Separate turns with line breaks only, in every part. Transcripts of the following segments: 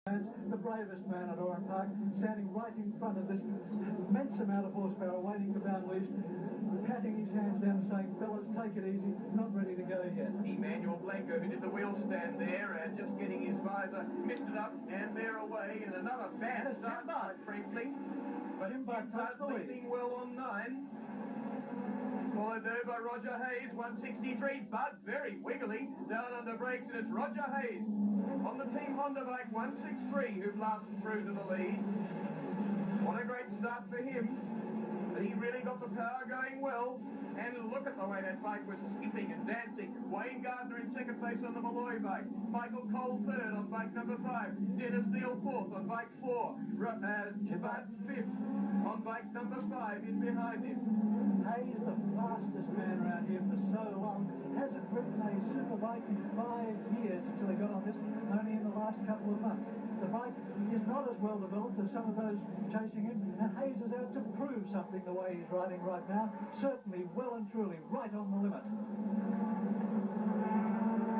The bravest man at Oran Park, standing right in front of this immense amount of horsepower, waiting for down loose, patting his hands down and saying, fellas, take it easy, not ready to go yet.
Emmanuel Blanco, who did the wheel stand there and just getting his visor, missed it up, and they're away in another bad start, quite frankly. But Jimbard leading well on 9. Followed there by Roger Hayes, 163. Bud very wiggly down under brakes, and it's Roger Hayes on the Team Honda bike, 163, who blasted through to the lead. What a great start for him. He really got the power going well. And look at the way that bike was skipping and dancing. Wayne Gardner in second place on the Malloy bike. Michael Cole third on bike number 5. Dennis Neal fourth on bike 4. Jimbard fifth on bike number 5 in behind him.
Hayes, the fastest man around here for so long, hasn't ridden a superbike in 5 years until he got on this, only in the last couple of months. The bike is not as well developed as some of those chasing him, and Hayes is out to prove something the way he's riding right now. Certainly well and truly right on the limit.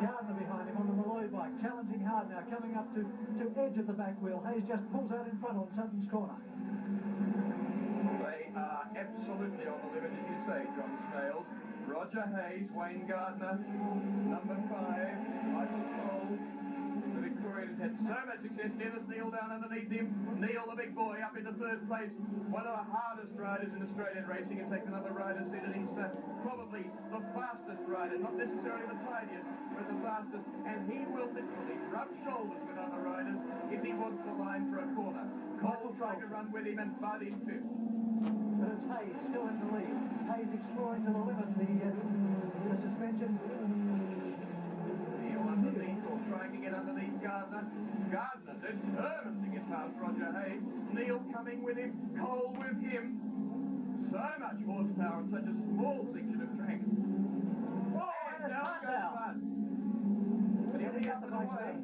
Gardner behind him on the Malloy bike, challenging hard now, coming up to edge of the back wheel. Hayes just pulls out in front on Sutton's corner.
They are absolutely on the limit, as you say, John Scales. Roger Hayes, Wayne Gardner, number 5, Michael Cole. The Victorians had so much success. Dennis Neal down underneath him. Neal, the big boy, up into 3rd place. One of the hardest riders in Australian racing. In fact, another rider said that he's probably the fastest rider, not necessarily the tidiest, but the fastest. And he will literally rub shoulders with other riders if he wants the line for a corner. Cole tried to run with him and Bud in 5th.
But it's Hayes still in the lead. Hayes exploring to the limit the suspension.
Neal underneath, or trying to get underneath Gardner. Gardner determined to get past Roger Hayes. Neal coming with him. Cole with him. So much horsepower on such a small section of track. Oh, and down goes Bud. But he'll be up and away.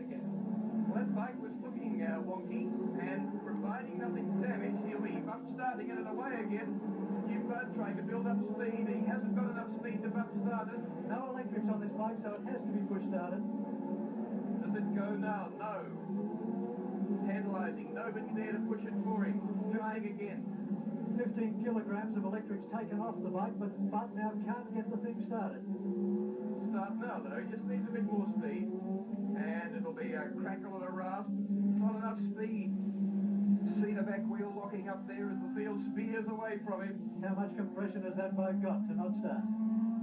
Well, that bike was looking wonky, and providing nothing's damaged, he'll be bump starting it away again. Jimbard trying to build up speed. He hasn't got enough speed to bump start it.
No electrics on this bike, so it has to be push started.
Does it go now? No. Tantalizing. Nobody there to push it for him. Trying again.
15 kilograms of electrics taken off the bike, but Bud now can't get the thing started.
Start now, though. He just needs a bit more speed. And it'll be a crackle and a rasp. Not enough speed. See the back wheel locking up there as the field spears away from him.
How much compression has that bike got to not start?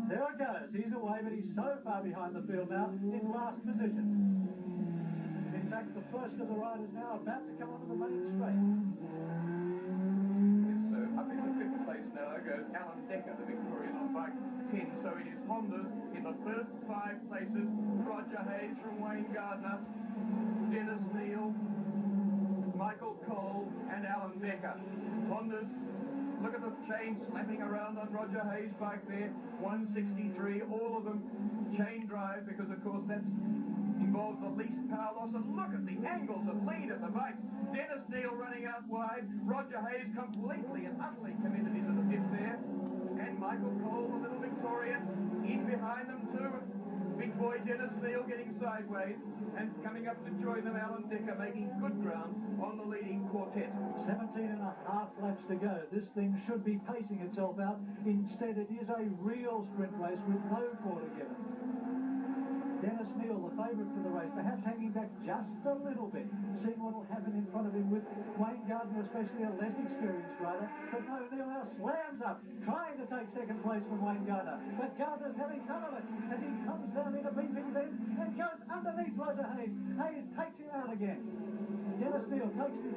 There it goes. He's away, but he's so far behind the field now, in last position. In fact, the first of the riders now about to come onto the main straight.
So up into 5th place now goes Alan Decker, the Victorian on bike 10. So it is Hondas in the first 5 places. Roger Hayes from Wayne Gardner, Dennis Neal, Michael Cole, and Alan Decker. Hondas, look at the chain slapping around on Roger Hayes' bike there. 163, all of them chain drive, because of course that involves the least power loss. And look at the angles of lead of the bikes. Dennis Neal running out wide. Roger Hayes completely and utterly committed into the 5th there. And Michael Cole, the little Victorian, in behind them too. Big boy Dennis Neal getting sideways, and coming up to join them, Alan Decker making good ground on the leading quartet. 17 and a half
laps to go. This thing should be pacing itself out. Instead, it is a real sprint race with no quarter given. Dennis Neal, the favourite for the race, perhaps hanging back just a little bit, seeing what will happen in front of him with Wayne Gardner, especially a less experienced rider. But no, Neal now slams up, trying to take 2nd place from Wayne Gardner. But Gardner's having none of it as he comes down in a beeping bend and goes underneath Roger Hayes. Hayes takes him out again. Dennis Neal takes the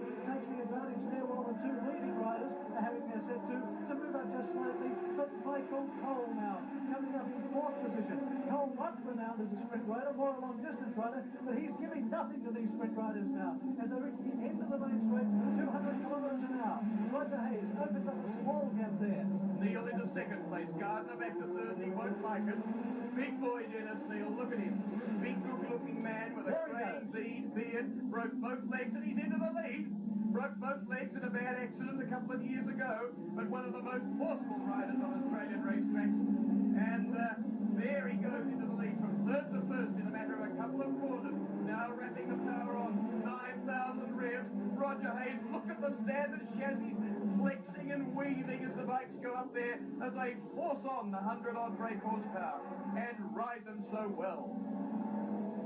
advantage there while the 2 leading riders are having their set to move up just slightly. But Michael Cole now coming up in 4th position. Cole, once renowned as a sprint rider, more a long-distance rider, but he's giving nothing to these sprint riders now as they reach the end of the main straight, 200 kilometres an hour. Roger Hayes opens up a small gap there.
Neal into 2nd place. Gardner back to 3rd. He won't like it. Big boy Dennis Neal, look at him. Big, good-looking man with a grey beard, broke both legs, and he's into the lead. Broke both legs in a bad accident a couple of years ago, but one of the most forceful riders on Australian racetracks. And there he goes into the lead from 3rd to 1st in a matter of a couple of quarters. Now wrapping the power on. 9,000 Roger Hayes. Look at the standard chassis flexing and weaving as the bikes go up there as they force on the 100-odd brake horsepower and ride them so well.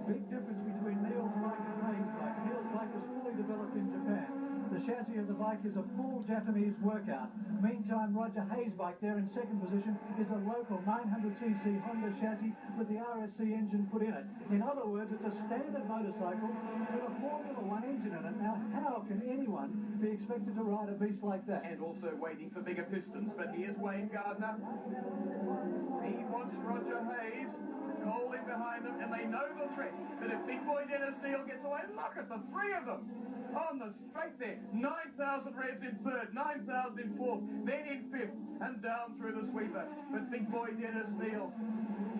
Big difference between Neil's bike and Hayes' bike. Neil's bike was fully developed in Japan. The chassis of the bike is a full Japanese workout. Meantime, Roger Hayes' bike there in second position is a local 900cc Honda chassis with the RSC engine put in it. In other words, it's a standard motorcycle with a Formula One engine in it. Now, how can anyone be expected to ride a beast like that?
And also waiting for bigger pistons. But here's Wayne Gardner. He wants Roger Hayes holding behind them, and they know the threat. But if big boy Dennis Neil gets away, look at the three of them on the straight there. 9,000 revs in third, 9,000 in fourth, then in fifth, and down through the sweeper. But big boy Dennis Neil,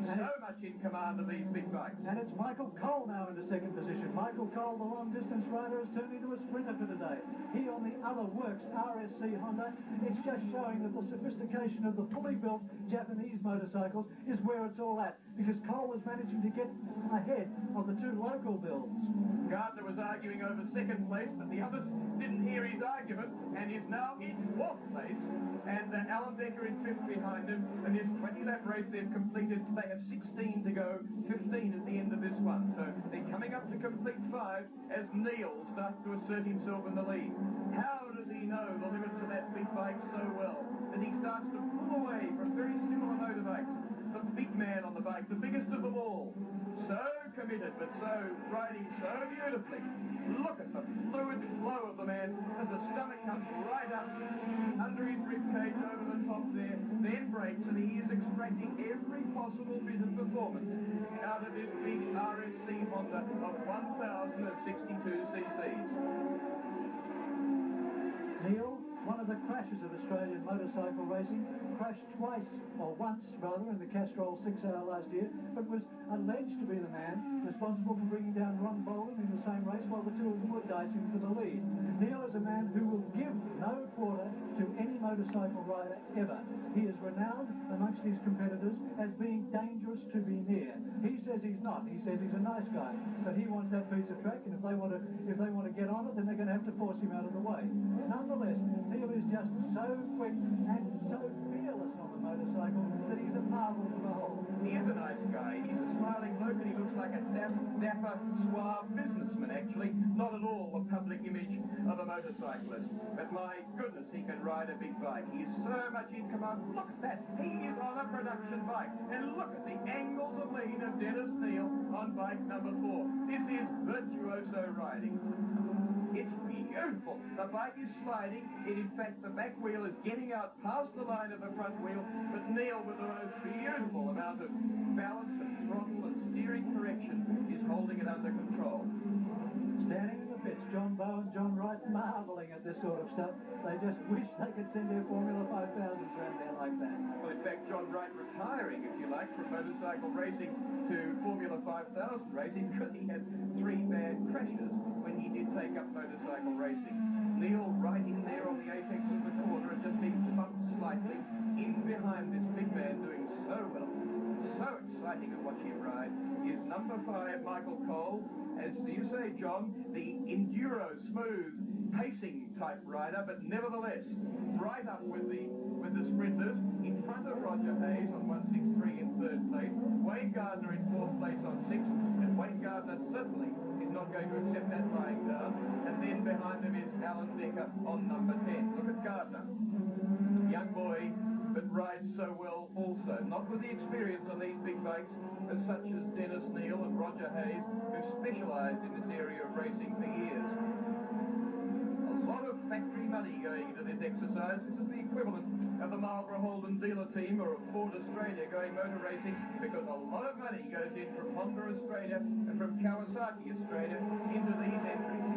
so much in command of these big bikes.
And it's Michael Cole now in the second position. Michael Cole, the long-distance rider, has turned into a sprinter for today. He on the other works RSC Honda. It's just showing that the sophistication of the fully built Japanese motorcycles is where it's all at, because Cole was managing to get ahead of the two local builds.
Gardner was arguing over second place, but the others didn't hear his argument and is now in fourth place. And Alan Decker in fifth behind him. And this 20-lap race they've completed. They have 16 to go, 15 at the end of this one. So they're coming up to complete 5 as Neil starts to assert himself in the lead. How does he know the limits of that big bike so well that he starts to pull away from very similar motorbikes? The big man on the bike, the biggest of them all. So committed, but so riding so beautifully. Look at the fluid flow of the man as the stomach comes right up under his ribcage over the top there, then brakes, and he is extracting every possible bit of performance out of this big RSC Honda of 1,062 cc's.
Neil, one of the crashes of Australian motorcycle racing, crashed twice, or once rather, in the Castrol 6 Hour last year, but was alleged to be the man responsible for bringing down Ron Boland in the same race while the two of them were dicing for the lead. Neil is a man who will give no quarter to any motorcycle rider ever. He is renowned amongst his competitors as being dangerous to be near. He says he's not. He says he's a nice guy, but he wants that piece of track, and if they want to get on it, then they're going to have to force him out of the way. Nonetheless, Neil is just so quick and so fearless on the motorcycle that he's a marvel to behold.
He is a nice guy. He's a smiling bloke, and he looks like a dapper, suave businessman, actually. Not at all the public image of a motorcyclist. But my goodness, he can ride a big bike. He is so much in command. Look at that. He is on a production bike. And look at the angles of lean of Dennis Neil on bike number 4. This is virtuoso riding. It's beautiful. The bike is sliding. In fact, the back wheel is getting out past the line of the front wheel, but Neil, with the most beautiful amount of balance and throttle and steering correction, is holding it under control.
Standing in the pits, John Bowe and John Wright marvelling at this sort of stuff. They just wish they could send their Formula 5000s around there like that.
Well, in fact, John Wright retiring, if you like, from motorcycle racing to Formula 5000 racing because he had 3 bad crashes when he did take up motorcycle racing. Neil right in there on the apex of the corner and just being bumped slightly in behind this big man doing so well. So exciting to watch him ride is number 5, Michael Cole. As you say, John, the enduro, smooth, pacing type rider, but nevertheless, right up with the sprinters, in front of Roger Hayes on 163 in 3rd place, Wayne Gardner in 4th place on 6th, and Wayne Gardner certainly is not going to accept that lying down, and then behind him is Alan Decker on number 10. Look at Gardner, young boy, but rides so well also, not with the experience on these big bikes as such as Dennis Neil and Roger Hayes, who specialised in this area of racing for years. A lot of factory money going into this exercise. This is the equivalent of the Marlborough Holden dealer team or of Ford Australia going motor racing, because a lot of money goes in from Honda Australia and from Kawasaki Australia into these entries.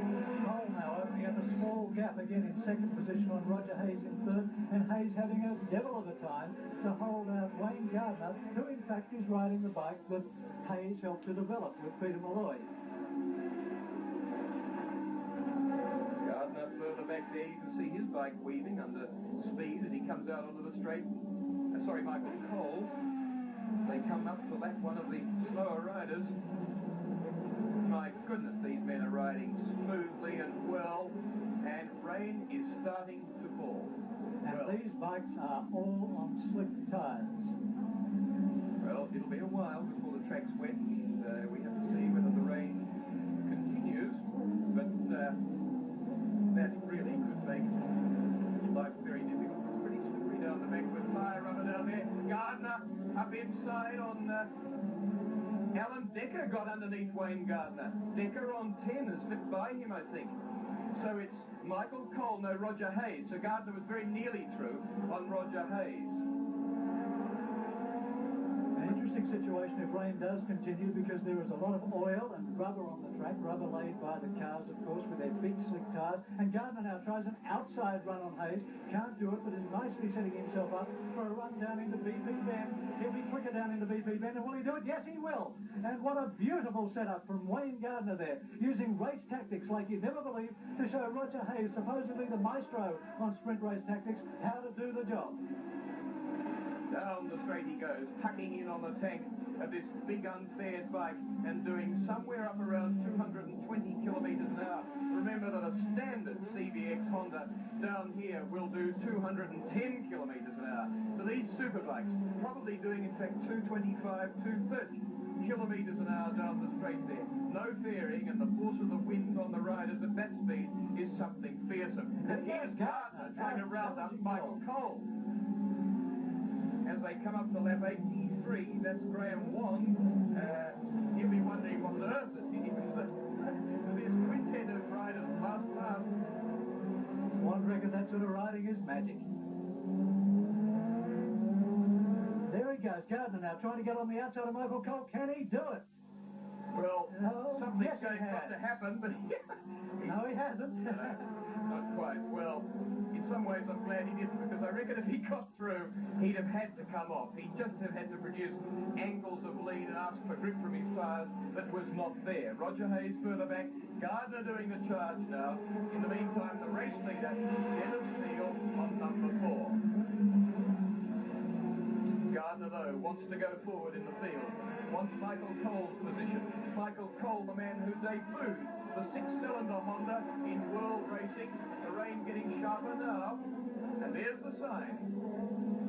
Cole now opening up a small gap again in second position on Roger Hayes in 3rd, and Hayes having a devil of a time to hold out Wayne Gardner, who in fact is riding the bike that Hayes helped to develop with Peter Malloy.
Gardner further back there, you can see his bike weaving under speed as he comes out onto the straight. Michael Cole. They come up to lap one of the slower riders. My goodness, these men are riding smoothly and well, and rain is starting to fall.
And these bikes are all on slick tyres.
Well, it'll be a while before the track's wet. We have to see whether the rain continues, but that really could make life very difficult. It's pretty slippery down the back with tyre rubber down there. Gardner up inside on Alan Decker got underneath Wayne Gardner. Decker on 10 has slipped by him, I think. So it's Michael Cole, no, Roger Hayes. So Gardner was very nearly through on Roger Hayes.
An interesting situation if rain does continue, because there is a lot of oil and rubber on the track, rubber laid by the cars, of course, with their big slick tyres. And Gardner now tries an outside run on Hayes. Can't do it, but is nicely setting himself up for a run down into BP Bend. He'll be quicker down into BP Bend, and will he do it? Yes, he will. And what a beautiful setup from Wayne Gardner there, using race tactics like you'd never believe to show Roger Hayes, supposedly the maestro on sprint race tactics, how to do the job.
Down the straight he goes, tucking in on the tank of this big unfared bike and doing somewhere up around 220 kilometres an hour. Remember that a standard CBX Honda down here will do 210 kilometres an hour. So these superbikes probably doing in fact 225, 230 kilometres an hour down the straight there. No fairing, and the force of the wind on the riders at that speed is something fearsome. And here's Gardner trying to round up Michael Cole. As they come up to lap 83, that's Graham Wong. He'll be wondering what on earth is he was this quintet of riders last pass.
One reckon that sort of riding is magic. There he goes, Gardner now trying to get on the outside of Michael Cole. Can he do it?
Well, something's going to happen, but
no, he hasn't.
No, not quite. Well, in some ways I'm glad he didn't, because I reckon if he got through, he'd have had to come off. He'd just have had to produce angles of lead and ask for grip from his tyres that was not there. Roger Hayes further back, Gardner doing the charge now. In the meantime, the race leader, Dennis Neal on number 4. Gardner, though, wants to go forward in the field, wants Michael Cole's position. Michael Cole, the man who debuted the 6-cylinder Honda in world racing. The rain getting sharper now, and there's the sign.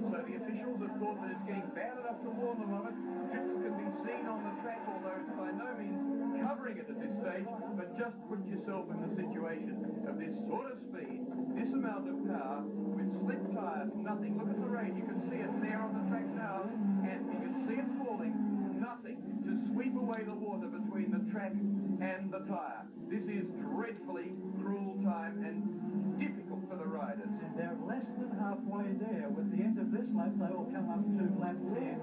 So the officials have thought that it's getting bad enough to warn them of it. Drips can be seen on the track, although it's by no means covering it at this stage. But just put yourself in the situation of this sort of speed, this amount of power, with slick tyres, nothing. Look at the rain, you can see it there on the track now, and you can see it falling. Nothing to sweep away the water between the track and the tyre. This is dreadfully cruel time and difficult for the riders.
And they're less than halfway there. With the end of this lap, they will come up to lap 10.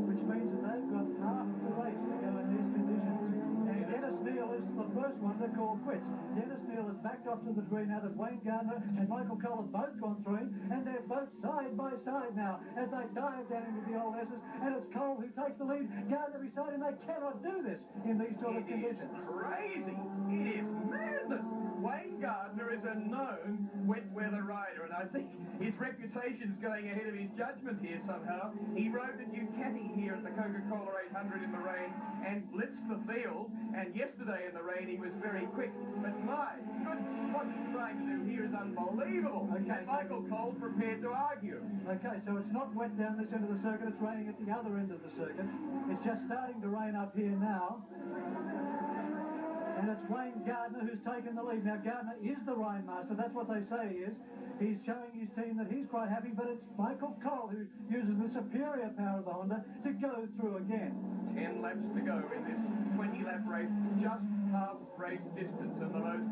Which means that they've got half the race to go in these conditions. And Dennis Neal is the first one to call quits. Dennis Neal has backed off to the green now that Wayne Gardner and Michael Cole have both gone through him, and they're both side by side now as they dive down into the old S's, and it's Cole who takes the lead. Gardner beside him. They cannot do this in these sort of conditions.
It is crazy. It is madness. Wayne Gardner is a known wet weather rider, and I think his reputation's going ahead of his judgment here somehow. He rode the Ducati here at the Coca-Cola 800 in the rain and blitzed the field, and yesterday in the rain he was very quick. But my goodness, what he's trying to do here is unbelievable. Okay, and Michael Cole's prepared to argue.
Okay, so it's not wet down this end of the circuit, it's raining at the other end of the circuit. It's just starting to rain up here now. And it's Wayne Gardner who's taken the lead. Now, Gardner is the rain master. That's what they say he is. He's showing his team that he's quite happy, but it's Michael Cole who uses the superior power of the Honda to go through again.
10 laps to go in this 20-lap race, just half race distance, and the most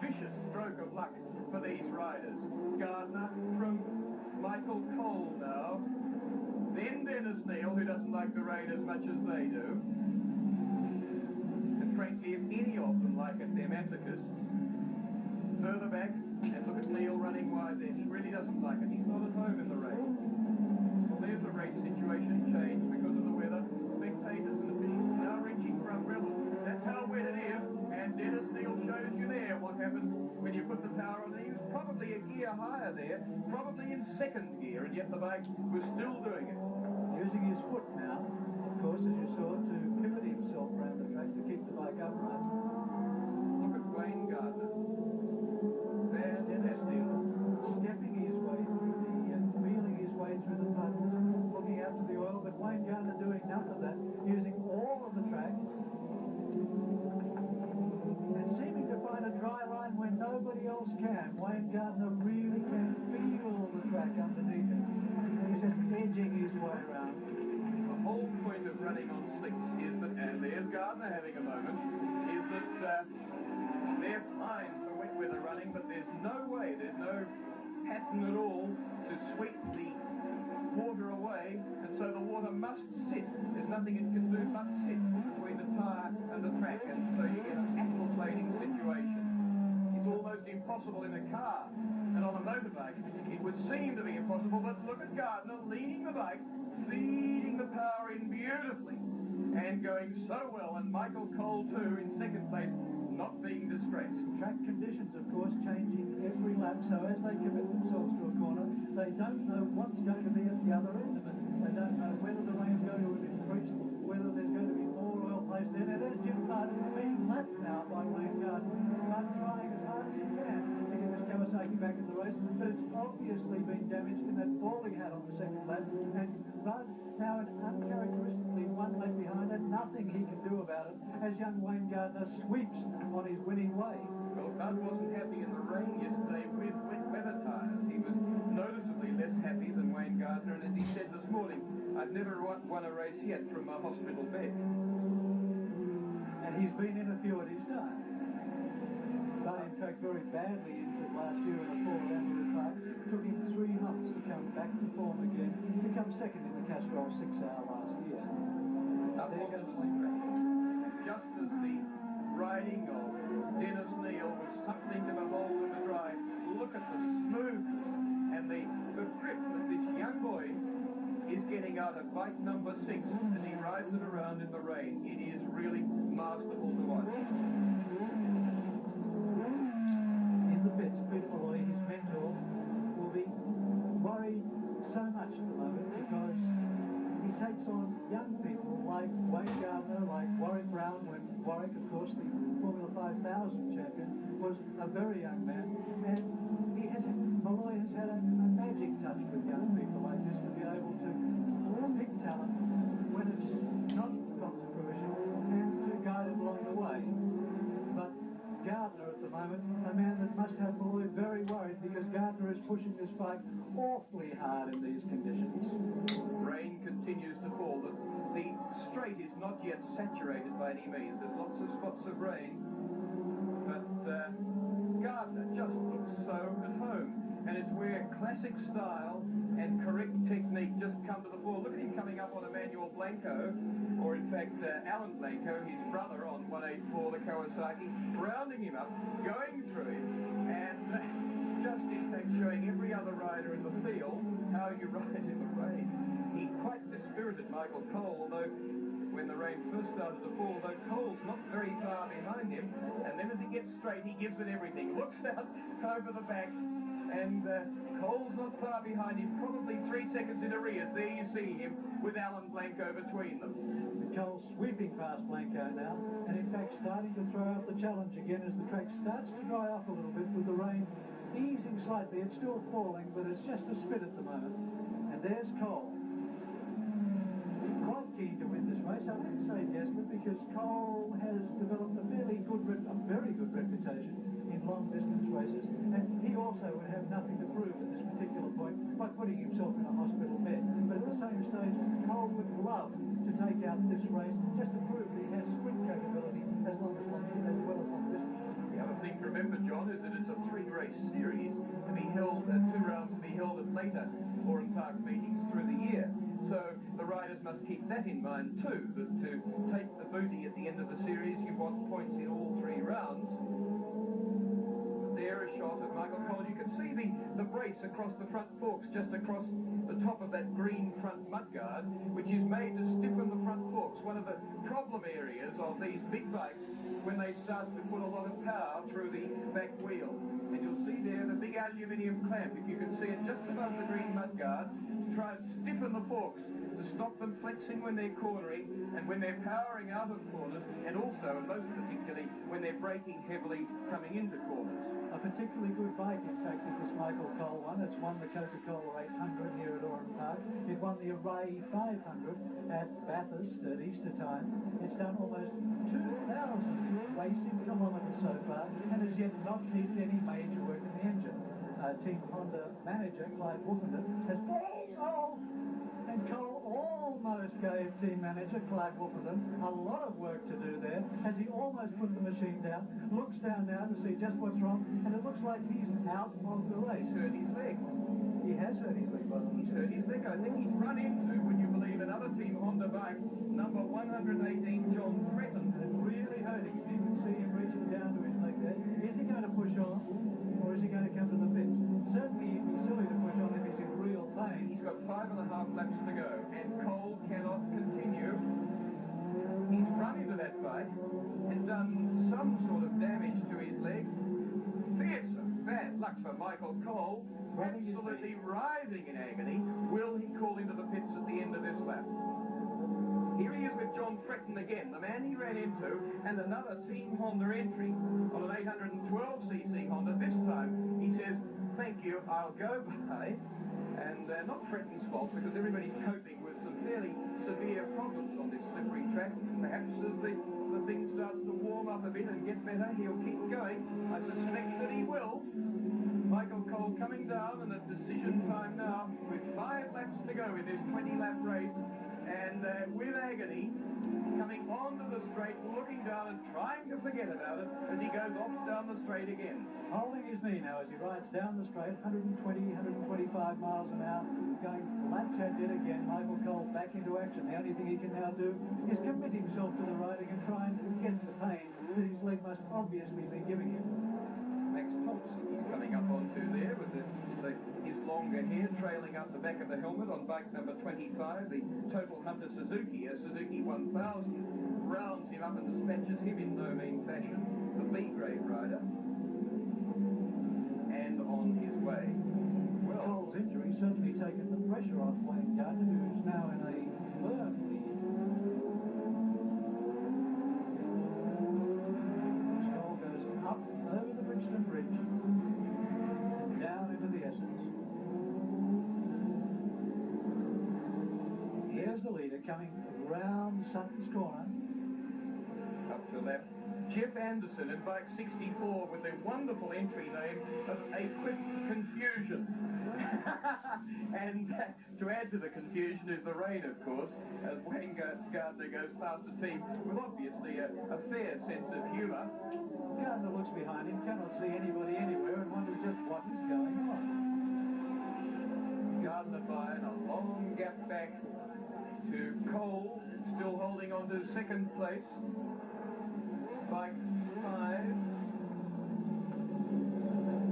vicious stroke of luck for these riders. Gardner from Michael Cole now. Then Dennis Neal, who doesn't like the rain as much as they do. Frankly, if any of them like it, they're masochists. Further back, and look at Neal running wide there. He really doesn't like it. He's not at home in the rain. Well, there's a race situation change because of the weather. Spectators and officials now reaching for umbrellas. That's how wet it is. And Dennis Neal shows you there what happens when you put the power on. He was probably a gear higher there, probably in second gear, and yet the bike was still doing it.
Using his foot now, of course, as you saw, to pivot himself around the track to keep the bike upright.
Look at Wayne Gardner.
nobody else can. Wayne Gardner really can feel the track underneath him. He's just edging his way around.
The whole point of running on slicks is that, and there's Gardner having a moment, is that they're fine for wet weather running, but there's no way, there's no pattern at all to sweep the water away, and so the water must sit. There's nothing it can do but sit between the tyre and the track, and so you get an aquaplaning situation. It's almost impossible in a car, and on a motorbike it would seem to be impossible, but look at Gardner leading the bike, feeding the power in beautifully, and going so well, and Michael Cole too in second place, not being distressed.
Track conditions, of course, changing every lap, so as they commit themselves to a corner, they don't know what's going to be at the other end of it. They don't know whether the rain's going to increase, whether there's going to be more oil placed in. And there's Jim Martin being lapped now by Wayne Gardner, but trying as hard as he can to get this Kawasaki back in the race, but it's obviously been damaged in that falling hat on the second lap, and Rudd now uncharacteristically one lap behind, and nothing he can do about it as young Wayne Gardner sweeps on his winning way.
Well, Rudd wasn't happy in the rain yesterday with wet weather tyres. He was noticeably less happy than Wayne Gardner, and as he said this morning, I've never won a race yet from a hospital bed.
And he's been in a few at his time. But in fact very badly injured last year in a fall at Andrew Park. Took him 3 months to come back to form again. He came second in the Castrol 6-hour last year.
Up
There
onto
goes
the
Wayne
straight. Just as the riding of Dennis Neal was something to behold and to drive, look at the smoothness and the grip that this young boy is getting out of bike number 6 as he rides it around in the rain. It is really masterful to watch.
In the pits, Peter Malloy, his mentor, will be worried so much at the moment because he takes on young people like Wayne Gardner, like Warwick Brown, when Warwick, of course, the Formula 5000 champion, was a very young man, and Malloy has had a magic touch with young people like this to be able to pick talent when it's not got to fruition and to guide it along the way. But Gardner at the moment, a man that must have Malloy very worried because Gardner is pushing this bike awfully hard in these conditions.
Rain continues to fall. The straight is not yet saturated by any means. There's lots of spots of rain, but Gardner just looks so at home. And it's where classic style and correct technique just come to the fore. Look at him coming up on Emmanuel Blanco, or in fact Alan Blanco, his brother on 184, the Kawasaki, rounding him up, going through him, and just in fact showing every other rider in the field how you ride in the rain. He quite dispirited Michael Cole, although when the rain first started to fall, though Cole's not very far behind him, and then as he gets straight, he gives it everything. Looks out over the back, and Cole's not far behind him, probably 3 seconds in arrears. There you see him with Alan Blanco between them.
Cole sweeping past Blanco now, and in fact starting to throw out the challenge again as the track starts to dry off a little bit with the rain easing slightly. It's still falling, but it's just a spit at the moment. And there's Cole. Quite keen to win this race. I wouldn't say desperate because Cole has developed a very good reputation in long distance races, and he also would have nothing to prove at this particular point by putting himself in a hospital bed. But at the same stage, Cole would love to take out this race just to prove that he has sprint capability as well as long distance.
The other thing to remember, John, is that it's a 3-race series to be held, 2 rounds to be held at later Oran Park meetings through the year. So the riders must keep that in mind too, that to take the booty at the end of the series, you want points in all 3 rounds. There a shot of Michael Cole. You can see the brace across the front forks, just across the top of that green front mudguard, which is made to stiffen the front forks. One of the problem areas of these big bikes when they start to put a lot of power through the back wheel. And you'll see there the big aluminium clamp, if you can see it just above the green mudguard, to try and stiffen the forks to stop them flexing when they're cornering and when they're powering out of corners, and also, and most particularly, when they're braking heavily coming into corners.
A particularly good bike, in fact, is this Michael Cole one. It's won the Coca-Cola 800 here at Oran Park. It won the Array 500 at Bathurst at Easter time. It's done almost 2,000 racing kilometres so far and has yet not needed any major work in the engine. Team Honda manager Clive Woofenden has... And Cole almost gave team manager Clive Woofenden a lot of work to do there as he almost put the machine down, looks down now to see just what's wrong, and it looks like he's out of the race.
He's hurt his leg.
He has hurt his leg, by the way.
He's hurt his leg. I think he's run into, would you believe, another Team Honda bike, number 118, John Thretton.
And it's really hurting. You can see him reaching down to his leg there. Is he going to push on, or is he going to come to the pits? Certainly he'd be silly to push on if he's in real pain.
He's got 5.5 laps to go, and Cole cannot continue. He's run into that bike and done some sort of damage to his leg. Fearsome bad luck for Michael Cole. Absolutely writhing in agony. Will he call into the pits at the end of this lap? Here he is with John Thretton again, the man he ran into, and another Team Honda entry on an 812cc Honda. This time he says, "Thank you, I'll go by." And not Thretton's fault, because everybody's coping with some fairly severe problems on this slippery track. Perhaps as the thing starts to warm up a bit and get better, he'll keep going. I suspect that he will. Michael Cole coming down, and it's decision time now, with 5 laps to go in this 20-lap race, and with agony, coming onto the straight, looking down and trying to forget about it as he goes off down the straight again.
Holding his knee now as he rides down the straight, 120, 125 miles an hour, going laps at it again. Michael Cole back into action. The only thing he can now do is commit himself to the riding and try and get the pain that his leg must obviously be giving him.
Max Thompson, he's coming up onto there with his longer hair trailing up the back of the helmet on bike number 25, the Total Hunter Suzuki, a Suzuki 1000, rounds him up and dispatches him in no mean fashion, the B-grade rider, and on his way. Well,
Cole's injury certainly taken the pressure off Wayne Gardner, who's now in a firm lead. Cole goes up over the Brixton Bridge and down into the Essence. Here's the leader coming round Sutton's Corner.
Up to that, Jeff Anderson in bike 64 with the wonderful entry name of Equipped Confusion. And to add to the confusion is the rain, of course, as Wayne Gardner goes past the team with obviously a fair sense of humour.
Gardner looks behind him, cannot see anybody anywhere, and wonders just what is going on.
Gardner by a long gap back to Cole, still holding on to second place. Bike 5.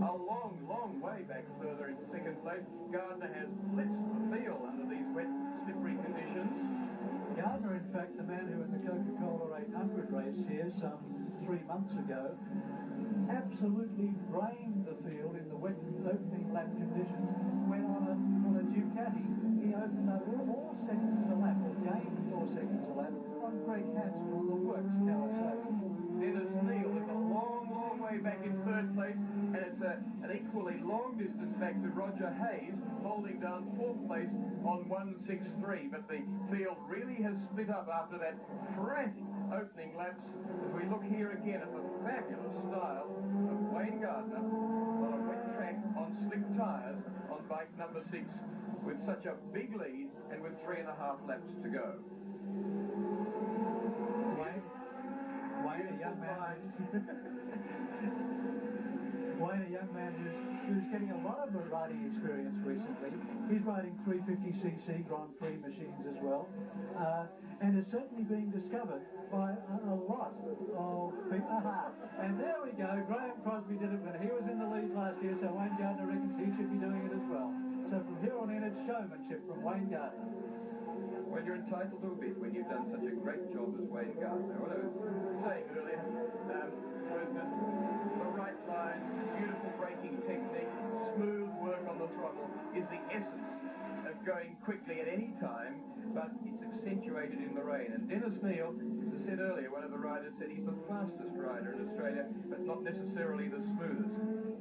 A long way back further in second place. Gardner has blitzed the field under these wet, slippery conditions.
Gardner, in fact, the man who in the Coca-Cola 800 race here some 3 months ago absolutely drained the field in the wet opening lap conditions, went on a Ducati. He opened up 4 seconds a lap, or gained 4 seconds a lap on Greg Hansel on the works Kawasaki.
Dennis Neal is a long way back in third place, and it's an equally long distance back to Roger Hayes, holding down fourth place on 163. But the field really has split up after that frantic opening laps. As we look here again at the fabulous style of Wayne Gardner on a wet track on slick tyres on bike number 6, with such a big lead and with 3.5 laps to go.
Wayne, a young man. Wayne, a young man who's getting a lot of riding experience recently. He's riding 350cc Grand Prix machines as well, and is certainly being discovered by a lot of people. And there we go. Graham Crosby did it when he was in the lead last year, so Wayne Gardner reckons he should be doing it as well. So from here on in, it's showmanship from Wayne Gardner.
Well, you're entitled to a bit when you've done such a great job as Wayne Gardner. What I was saying earlier was that the right line, beautiful braking technique, smooth work on the throttle is the essence of going quickly at any time, but it's accentuated in the rain. And Dennis Neal, as I said earlier, one of the riders said he's the fastest rider in Australia, but not necessarily the smoothest.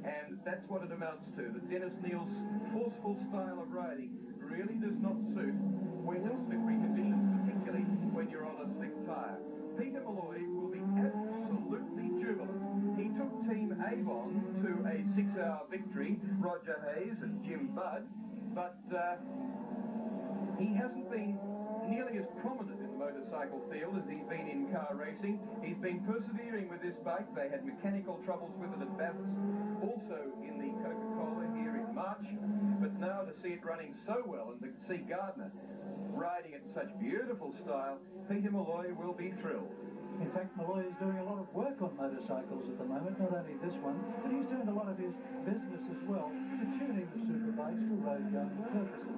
And that's what it amounts to. That Dennis Neal's forceful style of riding really does not suit wet and slippery conditions, particularly when you're on a slick tyre. Peter Malloy will be absolutely jubilant. He took six-hour victory, Roger Hayes and Jim Budd, but he hasn't been nearly as prominent in the motorcycle field as he's been in car racing. He's been persevering with this bike. They had mechanical troubles with it at Bathurst, also in the Coca-Cola here in March, but now to see it running so well and to see Gardner riding it in such beautiful style, Peter Malloy will be thrilled.
In fact, Malloy is doing a lot of work on motorcycles at the moment, not only this one, but he's doing a lot of his business as well to tuning the superbikes for road going purposes.